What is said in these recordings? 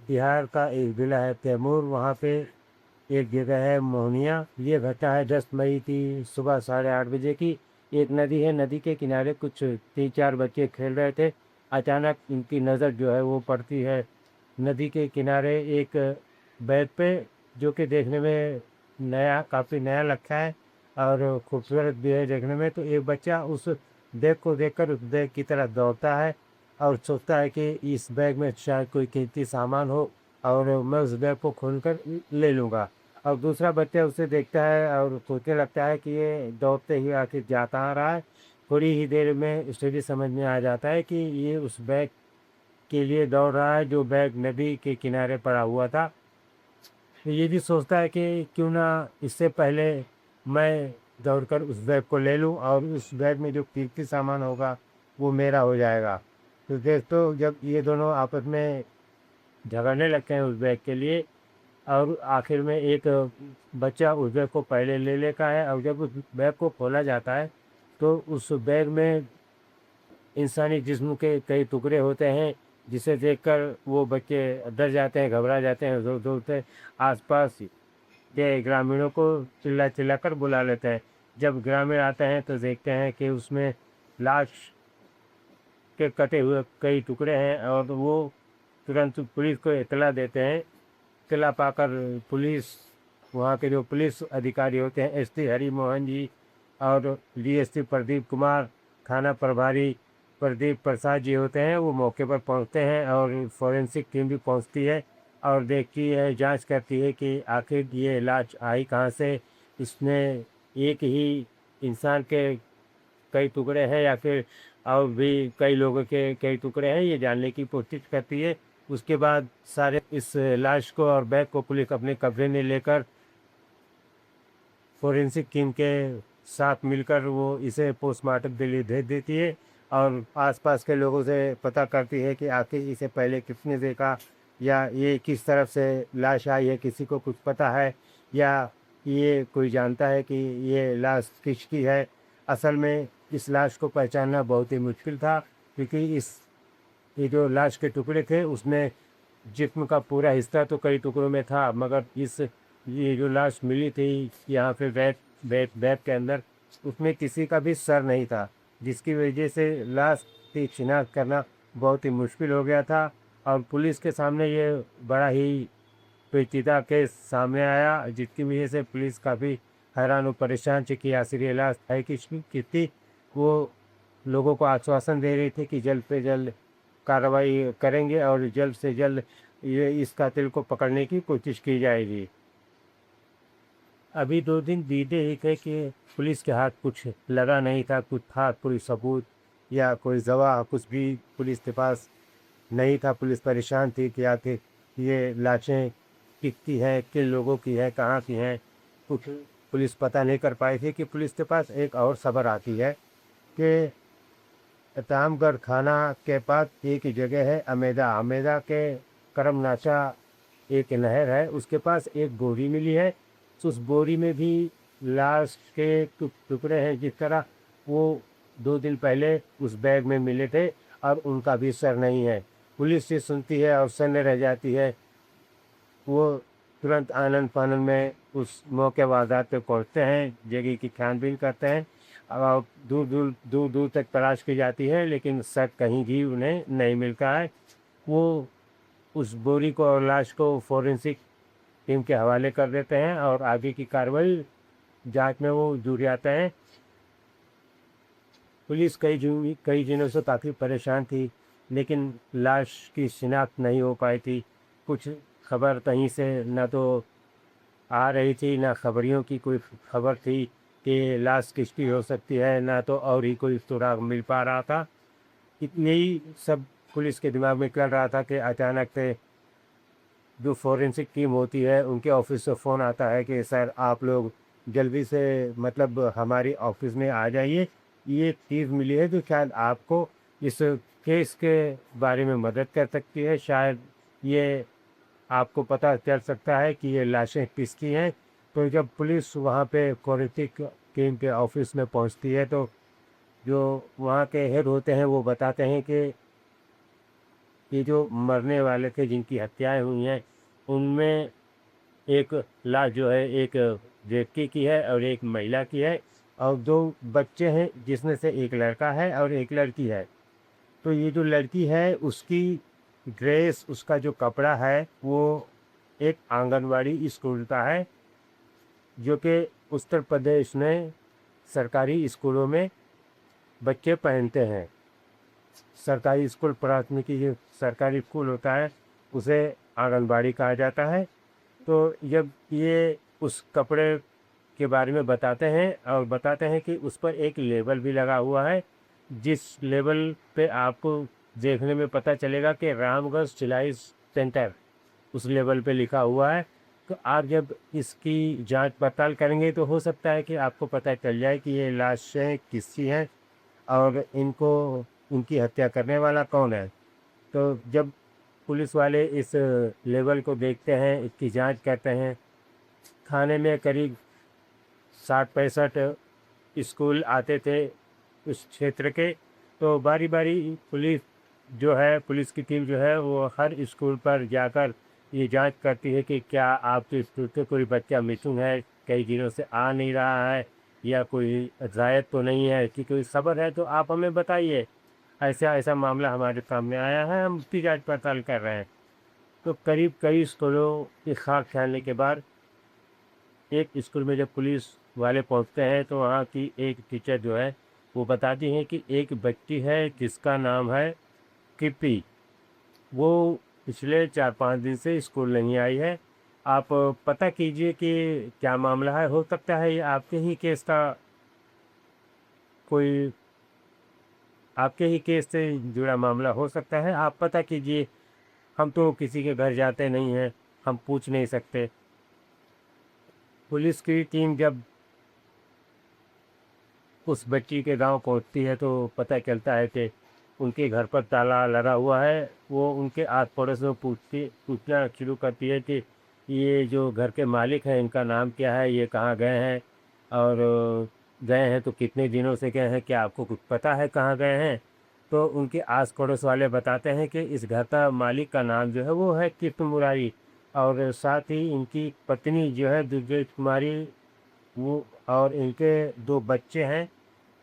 बिहार का एक ज़िला है तैमूर, वहाँ पे एक जगह है मोहनिया। ये घटना है 10 मई की सुबह 8:30 बजे की। एक नदी है, नदी के किनारे कुछ 3-4 बच्चे खेल रहे थे। अचानक इनकी नज़र जो है वो पड़ती है नदी के किनारे एक बैग पे, जो कि देखने में नया, काफ़ी नया लगता है और खूबसूरत भी है देखने में। तो एक बच्चा उस बैग को देखकर उस बैग की तरफ दौड़ता है और सोचता है कि इस बैग में शायद कोई कीमती सामान हो और मैं उस बैग को खोलकर ले लूँगा। और दूसरा बच्चा उसे देखता है और सोचने लगता है कि ये दौड़ते हुए आखिर जा कहाँ रहा है। थोड़ी ही देर में उसे भी समझ में आ जाता है कि ये उस बैग के लिए दौड़ रहा है जो बैग नदी के किनारे पड़ा हुआ था। तो ये भी सोचता है कि क्यों ना इससे पहले मैं दौड़कर उस बैग को ले लूँ और उस बैग में जो कीमती सामान होगा वो मेरा हो जाएगा। तो दोस्तों, जब ये दोनों आपस में झगड़ने लगते हैं उस बैग के लिए और आखिर में एक बच्चा उस बैग को पहले ले लेता है और जब उस बैग को खोला जाता है तो उस बैग में इंसानी जिस्म के कई टुकड़े होते हैं, जिसे देखकर वो बच्चे डर जाते हैं, घबरा जाते हैं, दौड़ते आसपास के ग्रामीणों को चिल्ला कर बुला लेते हैं। जब ग्रामीण आते हैं तो देखते हैं कि उसमें लाश के कटे हुए कई टुकड़े हैं और वो तुरंत पुलिस को इत्तला देते हैं। इत्तला पाकर पुलिस, वहाँ के जो पुलिस अधिकारी होते हैं, एसपी हरि मोहन जी और डीएसपी प्रदीप कुमार, थाना प्रभारी प्रदीप प्रसाद जी होते हैं, वो मौके पर पहुँचते हैं और फोरेंसिक टीम भी पहुँचती है और देखती है, जांच करती है कि आखिर ये लाश आई कहाँ से। इसमें एक ही इंसान के कई टुकड़े हैं या फिर और भी कई लोगों के कई टुकड़े हैं, ये जानने की कोशिश करती है। उसके बाद सारे इस लाश को और बैग को पुलिस अपने कब्जे में लेकर फोरेंसिक टीम के साथ मिलकर वो इसे पोस्टमार्टम के लिए भेज देती है और आसपास के लोगों से पता करती है कि आखिर इसे पहले किसने देखा या ये किस तरफ से लाश आई है, किसी को कुछ पता है या ये कोई जानता है कि ये लाश किसकी है। असल में इस लाश को पहचानना बहुत ही मुश्किल था, क्योंकि ये जो लाश के टुकड़े थे उसमें जिस्म का पूरा हिस्सा तो कई टुकड़ों में था, मगर ये जो लाश मिली थी यहाँ पे बैग के अंदर, उसमें किसी का भी सर नहीं था, जिसकी वजह से लाश की शिनाख्त करना बहुत ही मुश्किल हो गया था। और पुलिस के सामने ये बड़ा ही पेचीदा केस सामने आया, जिसकी वजह से पुलिस काफ़ी हैरान और परेशान थी कि आखिर ये लाश है किसकी। वो लोगों को आश्वासन दे रही थी कि जल्द से जल्द कार्रवाई करेंगे और जल्द से जल्द ये इस कातिल को पकड़ने की कोशिश की जाएगी। अभी 2 दिन बीते ही थे कि पुलिस के हाथ कुछ लगा नहीं था, कुछ था कोई सबूत या कोई गवाह, कुछ भी पुलिस के पास नहीं था। पुलिस परेशान थी कि आखिर ये लाशें किसकी हैं, किन लोगों की है, कहाँ की हैं। कुछ पुलिस पता नहीं कर पाई थी कि पुलिस के पास एक और खबर आती है कि तामगढ़ थाना के पास एक जगह है अमेदा। अमेदा के करमनाशा एक नहर है, उसके पास एक बोरी मिली है। उस बोरी में भी लाश के टुकड़े हैं, जिस तरह वो 2 दिन पहले उस बैग में मिले थे और उनका भी सर नहीं है। पुलिस ये सुनती है और सन्न रह जाती है। वो तुरंत आनन फानन में उस मौके वारदात पे पहुंचते हैं, जगह की छानबीन करते हैं और दूर दूर तक तलाश की जाती है, लेकिन सर कहीं भी उन्हें नहीं मिलता है। वो उस बोरी को और लाश को फोरेंसिक टीम के हवाले कर देते हैं और आगे की कार्रवाई जांच में वो जुट जाते हैं। पुलिस कई दिनों से काफ़ी परेशान थी, लेकिन लाश की शिनाख्त नहीं हो पाई थी। कुछ खबर कहीं से न तो आ रही थी, ना खबरियों की कोई खबर थी कि लाश किसकी हो सकती है, ना तो और ही कोई सुराग मिल पा रहा था। इतने ही सब पुलिस के दिमाग में चल रहा था कि अचानक से जो फोरेंसिक टीम होती है उनके ऑफिस से फ़ोन आता है कि सर आप लोग जल्दी से मतलब हमारी ऑफिस में आ जाइए, ये चीज़ मिली है जो शायद आपको इस केस के बारे में मदद कर सकती है। शायद ये आपको पता चल सकता है कि ये लाशें किसकी हैं। तो जब पुलिस वहाँ पे फोरेंसिक टीम के ऑफिस में पहुँचती है तो जो वहाँ के हेड होते हैं वो बताते हैं कि ये जो मरने वाले थे जिनकी हत्याएं हुई हैं उनमें एक लाश जो है एक व्यक्ति की है और एक महिला की है और दो बच्चे हैं जिसमें से एक लड़का है और एक लड़की है। तो ये जो लड़की है उसकी ड्रेस उसका जो कपड़ा है वो एक आंगनवाड़ी स्कूल का है जो कि उत्तर प्रदेश में सरकारी स्कूलों में बच्चे पहनते हैं। सरकारी स्कूल प्राथमिकी जो सरकारी स्कूल होता है उसे आंगनबाड़ी कहा जाता है। तो जब ये उस कपड़े के बारे में बताते हैं और बताते हैं कि उस पर एक लेबल भी लगा हुआ है जिस लेबल पे आपको देखने में पता चलेगा कि रामगढ़ सिलाई सेंटर उस लेवल पे लिखा हुआ है। तो आप जब इसकी जांच पड़ताल करेंगे तो हो सकता है कि आपको पता चल जाए कि ये लाशें किसकी हैं और इनको इनकी हत्या करने वाला कौन है। तो जब पुलिस वाले इस लेवल को देखते हैं इसकी जांच करते हैं, थाने में करीब 60-65 स्कूल आते थे उस क्षेत्र के, तो बारी बारी पुलिस जो है पुलिस की टीम जो है वो हर स्कूल पर जाकर ये जांच करती है कि क्या आपके स्कूल से कोई बच्चा मिसिंग है, कई दिनों से आ नहीं रहा है या कोई गायब तो नहीं है, कि कोई खबर है तो आप हमें बताइए। ऐसा ऐसा मामला हमारे सामने आया है, हम उसकी जांच पड़ताल कर रहे हैं। तो करीब कई स्कूलों की खाक छानने के बाद एक स्कूल में जब पुलिस वाले पहुंचते हैं तो वहाँ की एक टीचर जो है वो बताती हैं कि एक बच्ची है जिसका नाम है किप्पी, वो पिछले 4-5 दिन से स्कूल नहीं आई है। आप पता कीजिए कि क्या मामला है, हो सकता है ये आपके ही केस का कोई आपके ही केस से जुड़ा मामला हो सकता है, आप पता कीजिए। हम तो किसी के घर जाते नहीं हैं, हम पूछ नहीं सकते। पुलिस की टीम जब उस बच्ची के गांव पहुंचती है तो पता चलता है कि उनके घर पर ताला लगा हुआ है। वो उनके आस पड़ोस में पूछना शुरू करती है कि ये जो घर के मालिक हैं इनका नाम क्या है, ये कहाँ गए हैं और गए हैं तो कितने दिनों से गए हैं, क्या आपको कुछ पता है कहाँ गए हैं। तो उनके आस पड़ोस वाले बताते हैं कि इस घर का मालिक का नाम जो है वो है कृष्ण मुरारी और साथ ही इनकी पत्नी जो है दुर्गेश कुमारी, वो और इनके दो बच्चे हैं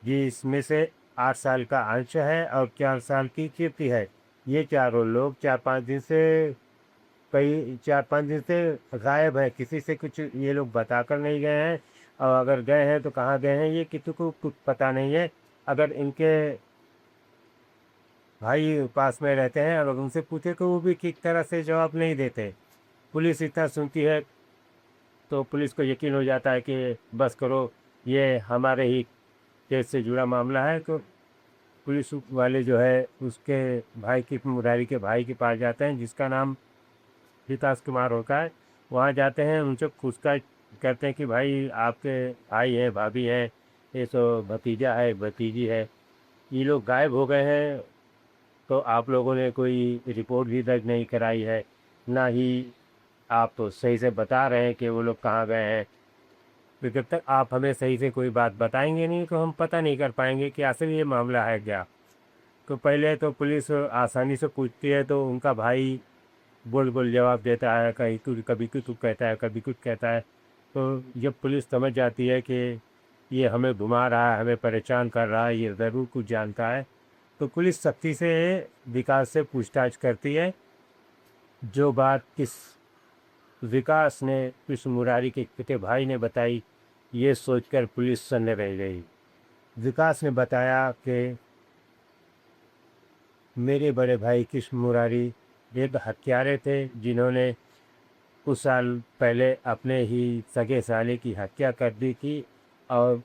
जिसमें से 8 साल का अंश है और 4 साल की कीर्ति है। ये चारों लोग 4-5 दिन से गायब है, किसी से कुछ ये लोग बताकर नहीं गए हैं और अगर गए हैं तो कहाँ गए हैं ये किसी को कुछ पता नहीं है। अगर इनके भाई पास में रहते हैं और उनसे पूछे तो वो भी ठीक तरह से जवाब नहीं देते। पुलिस इतना सुनती है तो पुलिस को यकीन हो जाता है कि बस करो, ये हमारे ही केस से जुड़ा मामला है। तो पुलिस वाले जो है उसके भाई की मुरारी के भाई के पास जाते हैं जिसका नाम विकास कुमार होता है। वहाँ जाते हैं, उनसे पूछताछ करते हैं कि भाई आपके भाई हैं, भाभी हैं, ये तो भतीजा है, भतीजी है, ये लोग गायब हो गए हैं। तो आप लोगों ने कोई रिपोर्ट भी दर्ज नहीं कराई है, ना ही आप तो सही से बता रहे हैं कि वो लोग कहाँ गए हैं। तो जब तक आप हमें सही से कोई बात बताएंगे नहीं तो हम पता नहीं कर पाएंगे कि आखिर ये मामला है क्या। तो पहले तो पुलिस आसानी से पूछती है तो उनका भाई बोल बोल जवाब देता है, कहीं कुछ कभी कुछ कहता है, कभी कुछ कहता है। तो जब पुलिस समझ जाती है कि ये हमें घुमा रहा है, हमें परेशान कर रहा है, ये ज़रूर कुछ जानता है, तो पुलिस सख्ती से विकास से पूछताछ करती है। जो बात किस विकास ने कृष्ण मुरारी के पिते भाई ने बताई, ये सोचकर पुलिस सन्न रह गई। विकास ने बताया कि मेरे बड़े भाई कृष्ण मुरारी एक हत्यारे थे जिन्होंने कुछ साल पहले अपने ही सगे साले की हत्या कर दी थी और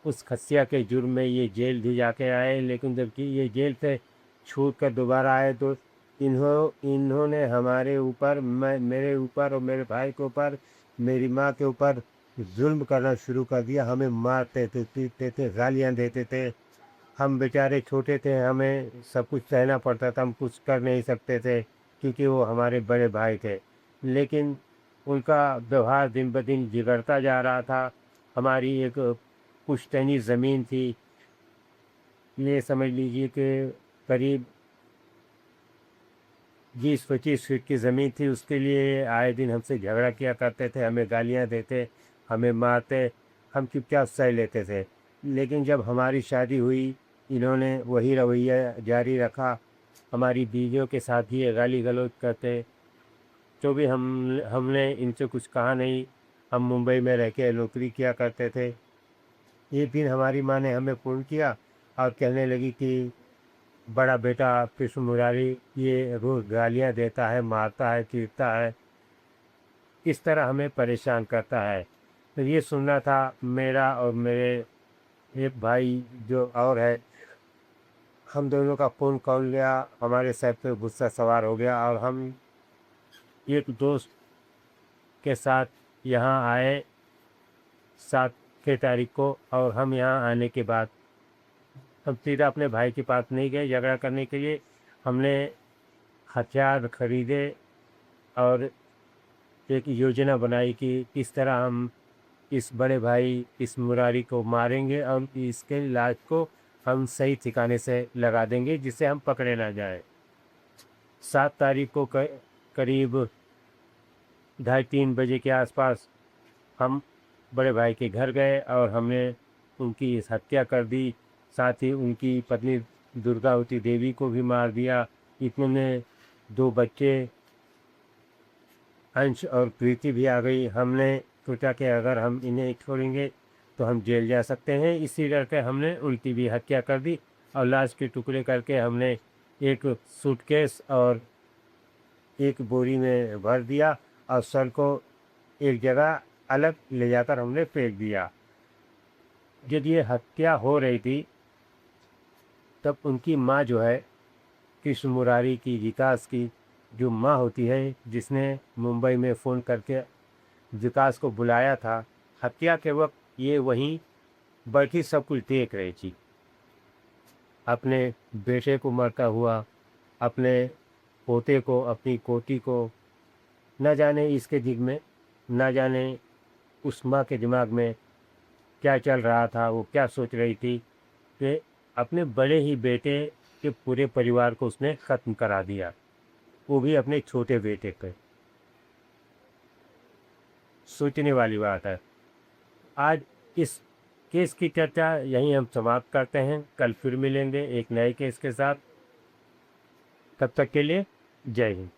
उस हत्या के जुर्म में ये जेल भी जाके आए, लेकिन जबकि ये जेल से छूट कर दोबारा आए तो इन्होंने हमारे ऊपर, मेरे ऊपर और मेरे भाई के ऊपर, मेरी माँ के ऊपर जुल्म करना शुरू कर दिया। हमें मारते थे, पीटते थे, गालियाँ देते थे। हम बेचारे छोटे थे, हमें सब कुछ सहना पड़ता था, हम कुछ कर नहीं सकते थे क्योंकि वो हमारे बड़े भाई थे। लेकिन उनका व्यवहार दिन ब दिन बिगड़ता जा रहा था। हमारी एक पुश्तैनी ज़मीन थी, ये समझ लीजिए कि करीब 20-25 फीट की ज़मीन थी, उसके लिए आए दिन हमसे झगड़ा किया करते थे, हमें गालियाँ देते, हमें मारते, हम चुपचाप सह लेते थे। लेकिन जब हमारी शादी हुई, इन्होंने वही रवैया जारी रखा, हमारी बीवियों के साथ ही ये गाली गलौज करते। तो भी हमने इनसे कुछ कहा नहीं। हम मुंबई में रह के नौकरी किया करते थे। एक दिन हमारी माँ ने हमें फ़ोन किया और कहने लगी कि बड़ा बेटा कृष्ण मुरारी ये रोज़ गालियाँ देता है, मारता है, पीटता है, इस तरह हमें परेशान करता है। तो ये सुनना था। मेरा और मेरे एक भाई जो और है, हम दोनों का फ़ोन कॉल गया, हमारे सर पे गुस्सा सवार हो गया और हम एक दोस्त के साथ यहाँ आए 7 के तारीख को। और हम यहाँ आने के बाद हम सीधा अपने भाई के पास नहीं गए झगड़ा करने के लिए। हमने हथियार खरीदे और एक योजना बनाई कि किस तरह हम इस बड़े भाई इस मुरारी को मारेंगे और इसके लाश को हम सही ठिकाने से लगा देंगे जिससे हम पकड़े ना जाए। 7 तारीख को करीब 2:30-3 बजे के आसपास हम बड़े भाई के घर गए और हमने उनकी इस हत्या कर दी। साथ ही उनकी पत्नी दुर्गावती देवी को भी मार दिया। इतने 2 बच्चे अंश और प्रीति भी आ गई। हमने सोचा कि अगर हम इन्हें छोड़ेंगे तो हम जेल जा सकते हैं, इसी डर के हमने उनकी भी हत्या कर दी और लाश के टुकड़े करके हमने एक सूटकेस और एक बोरी में भर दिया और सर को एक जगह अलग ले जाकर हमने फेंक दिया। जब ये हत्या हो रही थी तब उनकी माँ जो है कृष्ण मुरारी की, विकास की जो माँ होती है, जिसने मुंबई में फ़ोन करके विकास को बुलाया था, हत्या के वक्त ये वहीं बैठी सब कुछ देख रही थी। अपने बेटे को मरता हुआ, अपने पोते को, अपनी पोती को, न जाने इसके दिल में, न जाने उस माँ के दिमाग में क्या चल रहा था, वो क्या सोच रही थी कि अपने बड़े ही बेटे के पूरे परिवार को उसने ख़त्म करा दिया, वो भी अपने छोटे बेटे पे। सोचने वाली बात है। आज इस केस की चर्चा यहीं हम समाप्त करते हैं। कल फिर मिलेंगे एक नए केस के साथ। तब तक के लिए जय हिंद।